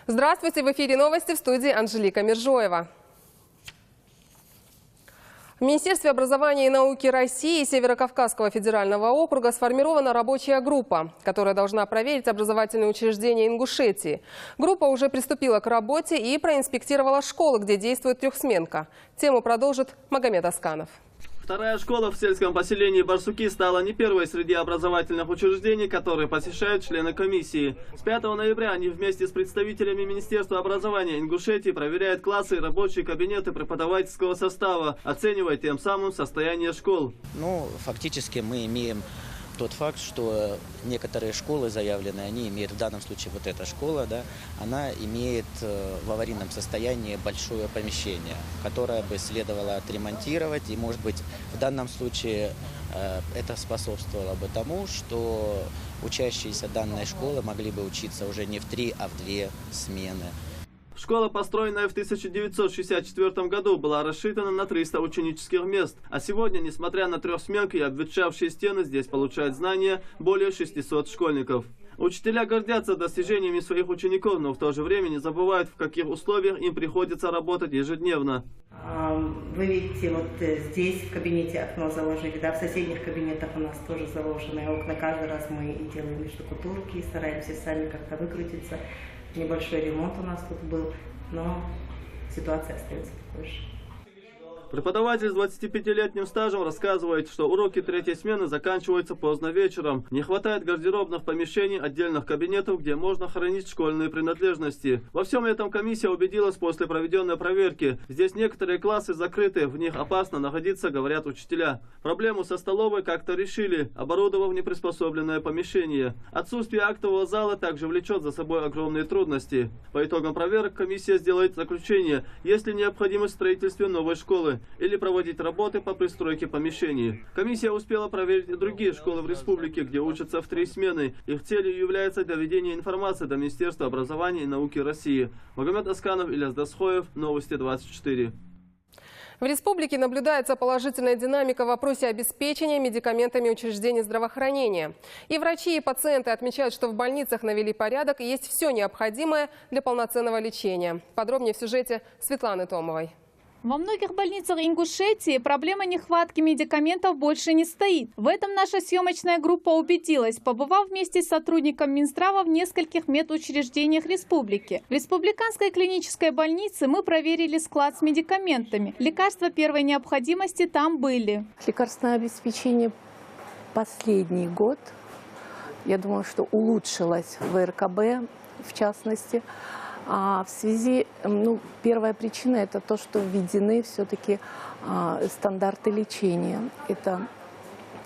Здравствуйте! В эфире новости, в студии Анжелика Мержоева. В Министерстве образования и науки России и Северо-Кавказского федерального округа сформирована рабочая группа, которая должна проверить образовательные учреждения Ингушетии. Группа уже приступила к работе и проинспектировала школы, где действует трехсменка. Тему продолжит Магомед Асканов. Вторая школа в сельском поселении Барсуки стала не первой среди образовательных учреждений, которые посещают члены комиссии. С 5 ноября они вместе с представителями Министерства образования Ингушетии проверяют классы и рабочие кабинеты преподавательского состава, оценивая тем самым состояние школ. Фактически мы имеем тот факт, что некоторые школы заявленные, они имеют, в данном случае вот эта школа, да, она имеет в аварийном состоянии большое помещение, которое бы следовало отремонтировать. И, может быть, в данном случае это способствовало бы тому, что учащиеся данной школы могли бы учиться уже не в 3, а в 2 смены. Школа, построенная в 1964 году, была рассчитана на 300 ученических мест. А сегодня, несмотря на трехсменки и обветшавшие стены, здесь получают знания более 600 школьников. Учителя гордятся достижениями своих учеников, но в то же время не забывают, в каких условиях им приходится работать ежедневно. Вы видите, вот здесь в кабинете окно заложили, да, в соседних кабинетах у нас тоже заложены окна. Каждый раз мы делаем штукатурки, стараемся сами как-то выкрутиться. Небольшой ремонт у нас тут был, но ситуация остается такой же. Преподаватель с 25-летним стажем рассказывает, что уроки третьей смены заканчиваются поздно вечером. Не хватает гардеробных помещений, отдельных кабинетов, где можно хранить школьные принадлежности. Во всем этом комиссия убедилась после проведенной проверки. Здесь некоторые классы закрыты, в них опасно находиться, говорят учителя. Проблему со столовой как-то решили, оборудовав неприспособленное помещение. Отсутствие актового зала также влечет за собой огромные трудности. По итогам проверок комиссия сделает заключение, есть ли необходимость в строительстве новой школы или проводить работы по пристройке помещений. Комиссия успела проверить и другие школы в республике, где учатся в 3 смены. Их целью является доведение информации до Министерства образования и науки России. Магомед Асканов, Ильяс Дасхоев, Новости 24. В республике наблюдается положительная динамика в вопросе обеспечения медикаментами учреждений здравоохранения. И врачи, и пациенты отмечают, что в больницах навели порядок и есть все необходимое для полноценного лечения. Подробнее в сюжете Светланы Томовой. Во многих больницах Ингушетии проблема нехватки медикаментов больше не стоит. В этом наша съемочная группа убедилась, побывав вместе с сотрудником Минздрава в нескольких медучреждениях республики. В республиканской клинической больнице мы проверили склад с медикаментами. Лекарства первой необходимости там были. Лекарственное обеспечение последний год, я думаю, что улучшилось в РКБ, в частности. А в связи, первая причина – это то, что введены все-таки стандарты лечения. Это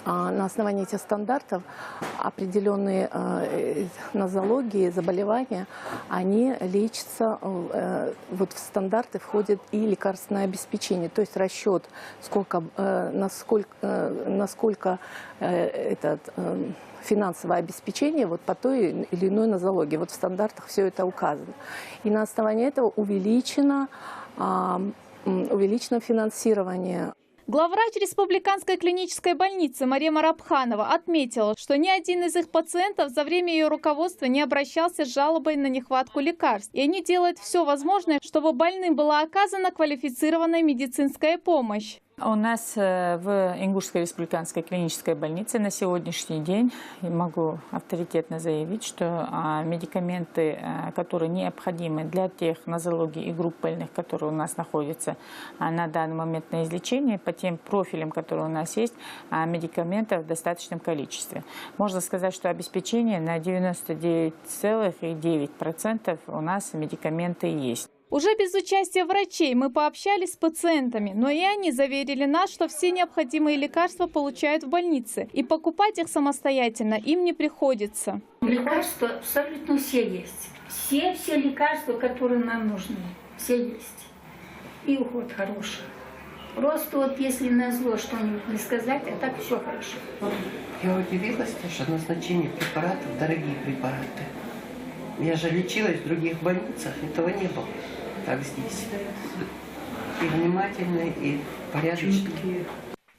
на основании этих стандартов определенные нозологии, заболевания, они лечатся, вот в стандарты входит и лекарственное обеспечение, то есть расчет, насколько финансовое обеспечение вот по той или иной нозологии. Вот в стандартах все это указано. И на основании этого увеличено финансирование. Главврач республиканской клинической больницы Мария Марабханова отметила, что ни один из их пациентов за время ее руководства не обращался с жалобой на нехватку лекарств. И они делают все возможное, чтобы больным была оказана квалифицированная медицинская помощь. У нас в Ингушской республиканской клинической больнице на сегодняшний день, могу авторитетно заявить, что медикаменты, которые необходимы для тех нозологий и групп больных, которые у нас находятся на данный момент на излечении, по тем профилям, которые у нас есть, медикаментов в достаточном количестве. Можно сказать, что обеспечение на 99,9% у нас медикаменты есть. Уже без участия врачей мы пообщались с пациентами, но и они заверили нас, что все необходимые лекарства получают в больнице, и покупать их самостоятельно им не приходится. Лекарства абсолютно все есть. Все лекарства, которые нам нужны, все есть. И уход хороший. Просто вот если назло что-нибудь не сказать, а так все хорошо. Я удивилась, что назначение препаратов, дорогие препараты. Я же лечилась в других больницах, этого не было. Так здесь. И внимательные, и порядочные.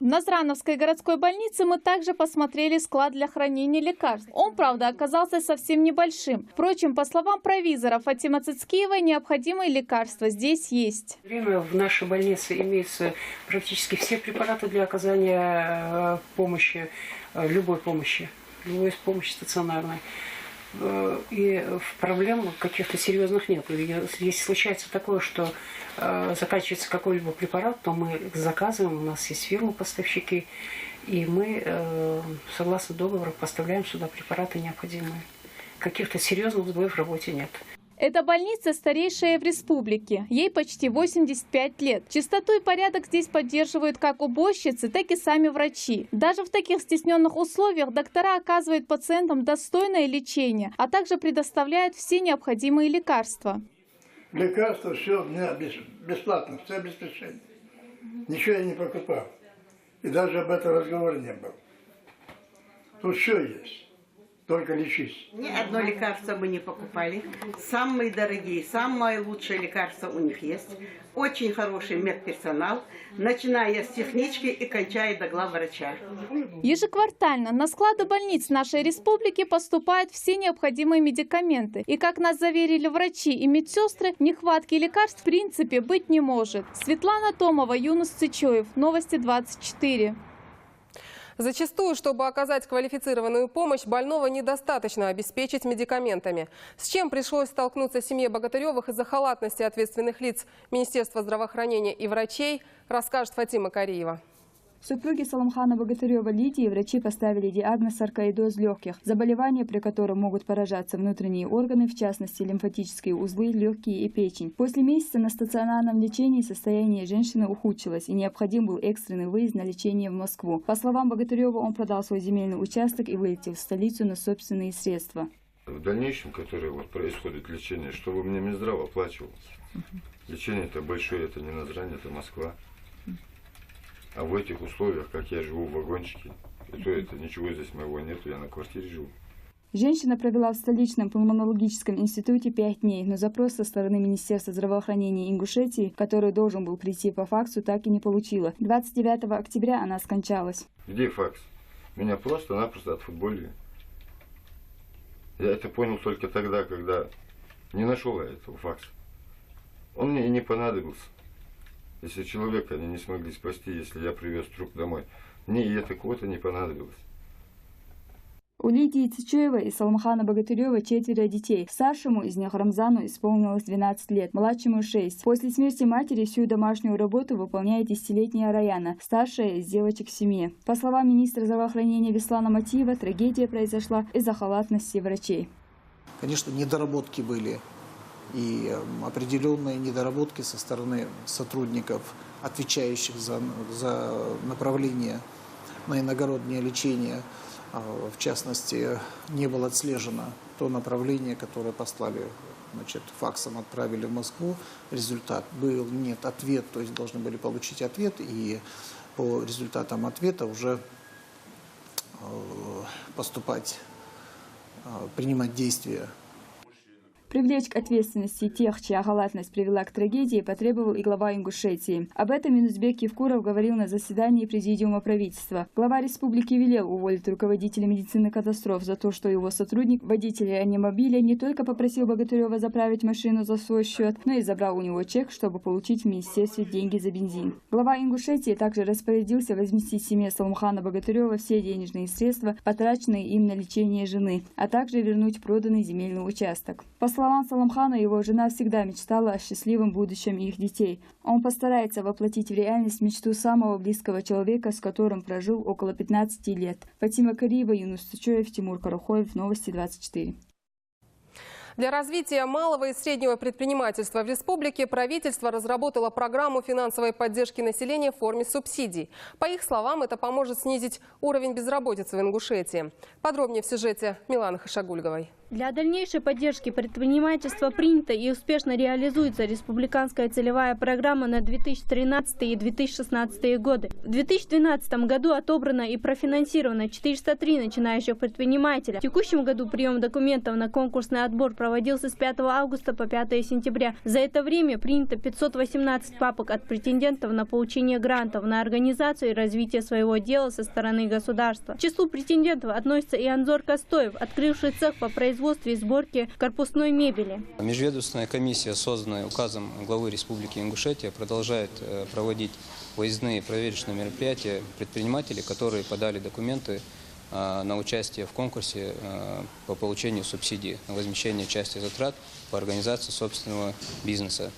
В Назрановской городской больнице мы также посмотрели склад для хранения лекарств. Он, правда, оказался совсем небольшим. Впрочем, по словам провизора Фатима Цицкиевой, необходимые лекарства здесь есть. В нашей больнице имеются практически все препараты для оказания помощи, любой помощи стационарной. И проблем каких-то серьезных нет. Если случается такое, что заканчивается какой-либо препарат, то мы заказываем, у нас есть фирмы-поставщики, и мы, согласно договору, поставляем сюда препараты необходимые. Каких-то серьезных сбоев в работе нет. Эта больница старейшая в республике. Ей почти 85 лет. Чистоту и порядок здесь поддерживают как уборщицы, так и сами врачи. Даже в таких стесненных условиях доктора оказывают пациентам достойное лечение, а также предоставляют все необходимые лекарства. Лекарства все у меня бесплатно, все без решения. Ничего я не покупал. И даже об этом разговора не было. Тут все есть. Только лечись. Ни одно лекарство мы не покупали. Самые дорогие, самые лучшие лекарства у них есть. Очень хороший медперсонал, начиная с технички и кончая до главврача. Ежеквартально на склады больниц нашей республики поступают все необходимые медикаменты. И, как нас заверили врачи и медсестры, нехватки лекарств в принципе быть не может. Светлана Томова, Юнус Цичоев. Новости 24. Зачастую, чтобы оказать квалифицированную помощь, больного недостаточно обеспечить медикаментами. С чем пришлось столкнуться семье Богатыревых из-за халатности ответственных лиц Министерства здравоохранения и врачей, расскажет Фатима Кариева. Супруги Саламхана Богатырева Лидии врачи поставили диагноз саркоидоз легких, заболевание, при котором могут поражаться внутренние органы, в частности лимфатические узлы, легкие и печень. После месяца на стационарном лечении состояние женщины ухудшилось и необходим был экстренный выезд на лечение в Москву. По словам Богатырева, он продал свой земельный участок и вылетел в столицу на собственные средства. В дальнейшем, которое происходит лечение, чтобы мне Минздрав оплачивал. Лечение это большое, это не Назрань, это Москва. А в этих условиях, как я живу в вагончике, это ничего здесь моего нету, я на квартире живу. Женщина провела в столичном пульмонологическом институте 5 дней, но запрос со стороны Министерства здравоохранения Ингушетии, который должен был прийти по факсу, так и не получила. 29 октября она скончалась. Где факс? Меня просто-напросто отфутболили. Я это понял только тогда, когда не нашел я этого факса. Он мне и не понадобился. Если человека они не смогли спасти, если я привез труп домой, мне и это кого-то не понадобилось. У Лидии Цичоевой и Саламхана Богатырева 4 детей. Старшему из них Рамзану исполнилось 12 лет, младшему 6. После смерти матери всю домашнюю работу выполняет 10-летняя Раяна, старшая из девочек в семье. По словам министра здравоохранения Беслана Матиева, трагедия произошла из-за халатности врачей. Конечно, недоработки были. И определенные недоработки со стороны сотрудников, отвечающих за направление на иногороднее лечение. В частности, не было отслежено то направление, которое послали, факсом отправили в Москву. Результат был нет ответ, то есть должны были получить ответ, и по результатам ответа уже поступать, принимать действия. Привлечь к ответственности тех, чья халатность привела к трагедии, потребовал и глава Ингушетии. Об этом Минузбек Евкуров говорил на заседании Президиума правительства. Глава республики велел уволить руководителя медицины катастроф за то, что его сотрудник, водитель анимобиля, не только попросил Богатырева заправить машину за свой счет, но и забрал у него чек, чтобы получить в министерстве деньги за бензин. Глава Ингушетии также распорядился возместить семье Саламхана Богатырева все денежные средства, потраченные им на лечение жены, а также вернуть проданный земельный участок. По словам Саламхана, его жена всегда мечтала о счастливом будущем их детей. Он постарается воплотить в реальность мечту самого близкого человека, с которым прожил около 15 лет. Фатима Кариева, Юнус Цичоев, Тимур Карахоев. Новости 24. Для развития малого и среднего предпринимательства в республике правительство разработало программу финансовой поддержки населения в форме субсидий. По их словам, это поможет снизить уровень безработицы в Ингушетии. Подробнее в сюжете Миланы Хашагульговой. Для дальнейшей поддержки предпринимательства принята и успешно реализуется республиканская целевая программа на 2013 и 2016 годы. В 2012 году отобрано и профинансировано 403 начинающих предпринимателя. В текущем году прием документов на конкурсный отбор проводится проводился с 5 августа по 5 сентября. За это время принято 518 папок от претендентов на получение грантов на организацию и развитие своего дела со стороны государства. К числу претендентов относится и Анзор Костоев, открывший цех по производству и сборке корпусной мебели. Межведомственная комиссия, созданная указом главы Республики Ингушетия, продолжает проводить выездные проверочные мероприятия предпринимателей, которые подали документы на участие в конкурсе по получению субсидий на возмещение части затрат по организации собственного бизнеса.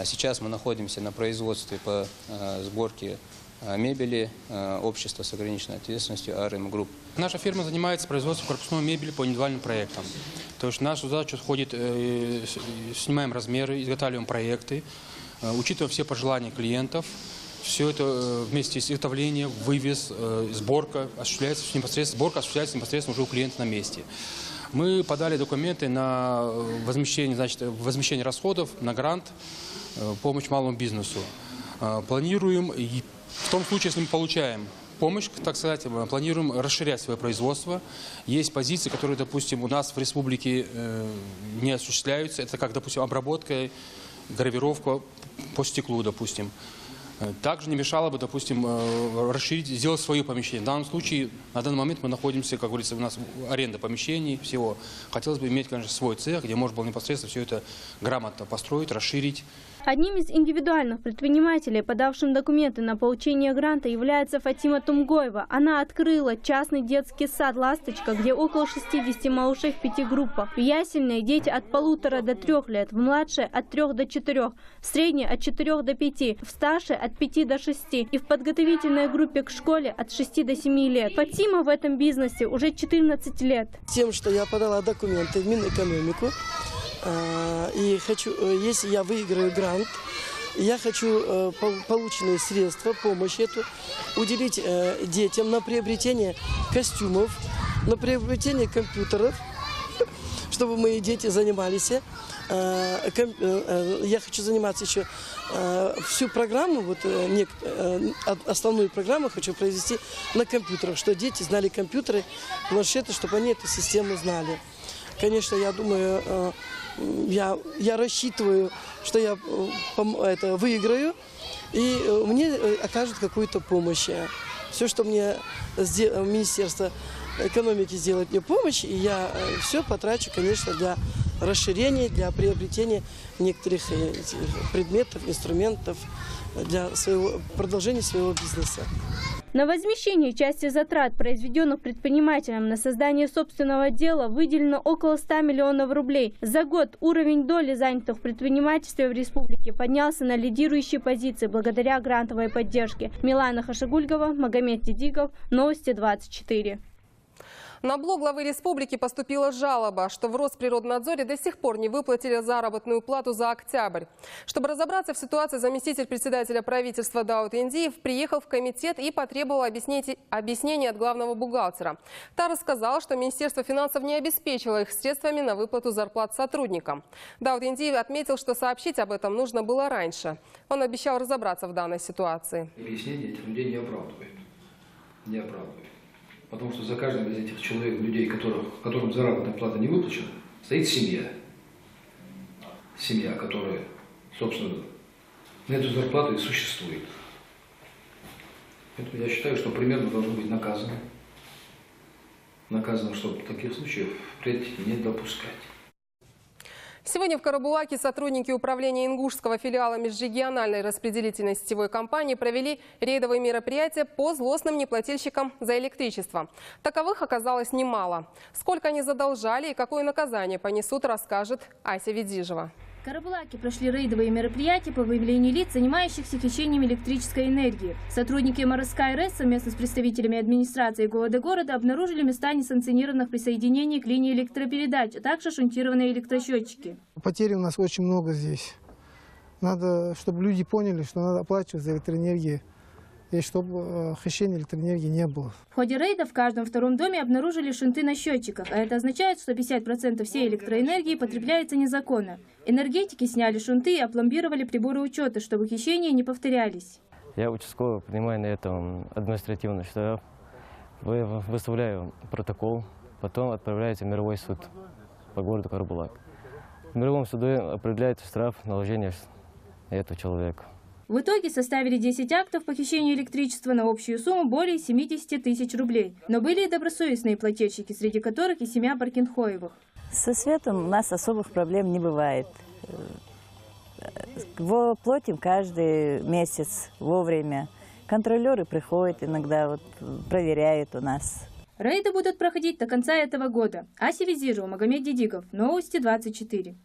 Сейчас мы находимся на производстве по сборке мебели общества с ограниченной ответственностью АРМ Групп. Наша фирма занимается производством корпусной мебели по индивидуальным проектам. То есть в нашу задачу входит, снимаем размеры, изготавливаем проекты, учитывая все пожелания клиентов. Все это вместе с изготовлением, вывез, сборка осуществляется непосредственно уже у клиента на месте. Мы подали документы на возмещение расходов, на грант, помощь малому бизнесу. Планируем, и в том случае, если мы получаем помощь, так сказать, планируем расширять свое производство. Есть позиции, которые, допустим, у нас в республике не осуществляются. Это как, допустим, обработка, гравировка по стеклу, допустим. Также не мешало бы, допустим, расширить, сделать свое помещение. В данном случае, на данный момент мы находимся, как говорится, у нас аренда помещений, всего. Хотелось бы иметь, конечно, свой цех, где можно было непосредственно все это грамотно построить, расширить. Одним из индивидуальных предпринимателей, подавшим документы на получение гранта, является Фатима Тумгоева. Она открыла частный детский сад «Ласточка», где около 60 малышей в 5 группах. В ясельной дети от 1,5 до 3 лет, в младшей от 3 до 4, в средней от 4 до 5, в старшей от 5 до 6 и в подготовительной группе к школе от 6 до 7 лет. Фатима в этом бизнесе уже 14 лет. Тем, что я подала документы в Минэкономику, и хочу, если я выиграю грант, я хочу полученные средства, помощь эту уделить детям на приобретение костюмов, на приобретение компьютеров, чтобы мои дети занимались. Я хочу заниматься еще всю программу, вот, основную программу хочу произвести на компьютерах, чтобы дети знали компьютеры, планшеты, чтобы они эту систему знали. Конечно, я думаю, я рассчитываю, что я выиграю, и мне окажут какую-то помощь. Все, что мне Министерство экономики сделает мне помощь, и я все потрачу, конечно, для расширения, для приобретения некоторых предметов, инструментов, для продолжения своего бизнеса. На возмещение части затрат, произведенных предпринимателем на создание собственного дела, выделено около 100 миллионов рублей. За год уровень доли занятых в предпринимательстве в республике поднялся на лидирующие позиции благодаря грантовой поддержке. Милана Хашагульгова, Магомед Дидигов, Новости 24. На блог главы республики поступила жалоба, что в Росприроднадзоре до сих пор не выплатили заработную плату за октябрь. Чтобы разобраться в ситуации, заместитель председателя правительства Дауд Индиев приехал в комитет и потребовал объяснения от главного бухгалтера. Та рассказала, что Министерство финансов не обеспечило их средствами на выплату зарплат сотрудникам. Дауд Индиев отметил, что сообщить об этом нужно было раньше. Он обещал разобраться в данной ситуации. Объяснение этих людей не оправдывает. Не оправдывает. Потому что за каждым из этих человек, людей, которым заработная плата не выплачена, стоит семья. Семья, которая, собственно, на эту зарплату и существует. Поэтому я считаю, что примерно должно быть наказано. Наказано, чтобы таких случаев впредь не допускать. Сегодня в Карабулаке сотрудники управления ингушского филиала межрегиональной распределительной сетевой компании провели рейдовые мероприятия по злостным неплательщикам за электричество. Таковых оказалось немало. Сколько они задолжали и какое наказание понесут, расскажет Ася Ведижева. В Карабулаке прошли рейдовые мероприятия по выявлению лиц, занимающихся хищением электрической энергии. Сотрудники МРСК РС совместно с представителями администрации и ГУВД города обнаружили места несанкционированных присоединений к линии электропередач, а также шунтированные электросчетчики. Потерь у нас очень много здесь. Надо, чтобы люди поняли, что надо оплачивать за электроэнергию, и чтобы хищения электроэнергии не было. В ходе рейда в каждом втором доме обнаружили шунты на счетчиках, а это означает, что 50% всей электроэнергии потребляется незаконно. Энергетики сняли шунты и опломбировали приборы учета, чтобы хищения не повторялись. Я участковый принимаю на этом административный штраф, выставляю протокол, потом отправляется в мировой суд по городу Карабулак. В мировом суде определяется штраф наложения этого человека. В итоге составили 10 актов по хищению электричества на общую сумму более 70 тысяч рублей. Но были и добросовестные плательщики, среди которых и семья Баркинхоевых. Со светом у нас особых проблем не бывает. Платим каждый месяц вовремя. Контролеры приходят иногда, проверяют у нас. Рейды будут проходить до конца этого года. Ася Визирова, Магомед Дидиков. Новости 24.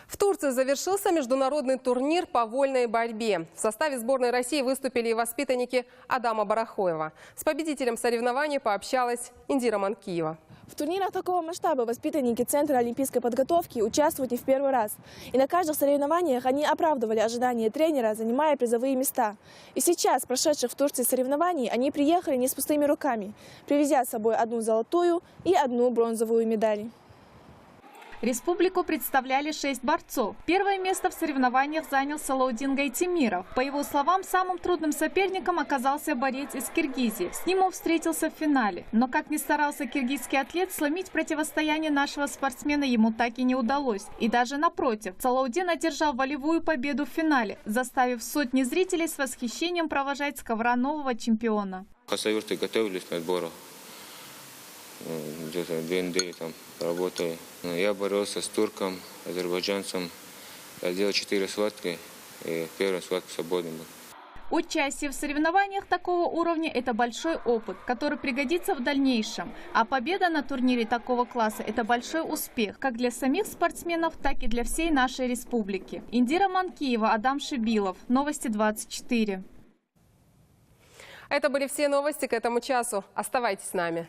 В Турции завершился международный турнир по вольной борьбе. В составе сборной России выступили и воспитанники Адама Барахоева. С победителем соревнований пообщалась Индира Манкиева. В турнирах такого масштаба воспитанники Центра олимпийской подготовки участвуют не в первый раз. И на каждых соревнованиях они оправдывали ожидания тренера, занимая призовые места. И сейчас, с прошедших в Турции соревнований, они приехали не с пустыми руками, привезя с собой 1 золотую и 1 бронзовую медали. Республику представляли 6 борцов. Первое место в соревнованиях занял Салаудин Гайтимиров. По его словам, самым трудным соперником оказался борец из Киргизии. С ним он встретился в финале. Но как ни старался киргизский атлет, сломить противостояние нашего спортсмена ему так и не удалось. И даже напротив, Салаудин одержал волевую победу в финале, заставив сотни зрителей с восхищением провожать с ковра нового чемпиона. Хасавюрты готовились к отбору. Где-то 2 недели там работали. Я боролся с турком, азербайджанцем. Я сделал 4 схватки, и первая схватка свободный был. Участие в соревнованиях такого уровня – это большой опыт, который пригодится в дальнейшем. А победа на турнире такого класса – это большой успех как для самих спортсменов, так и для всей нашей республики. Индира Манкиева, Адам Шибилов. Новости 24. Это были все новости к этому часу. Оставайтесь с нами.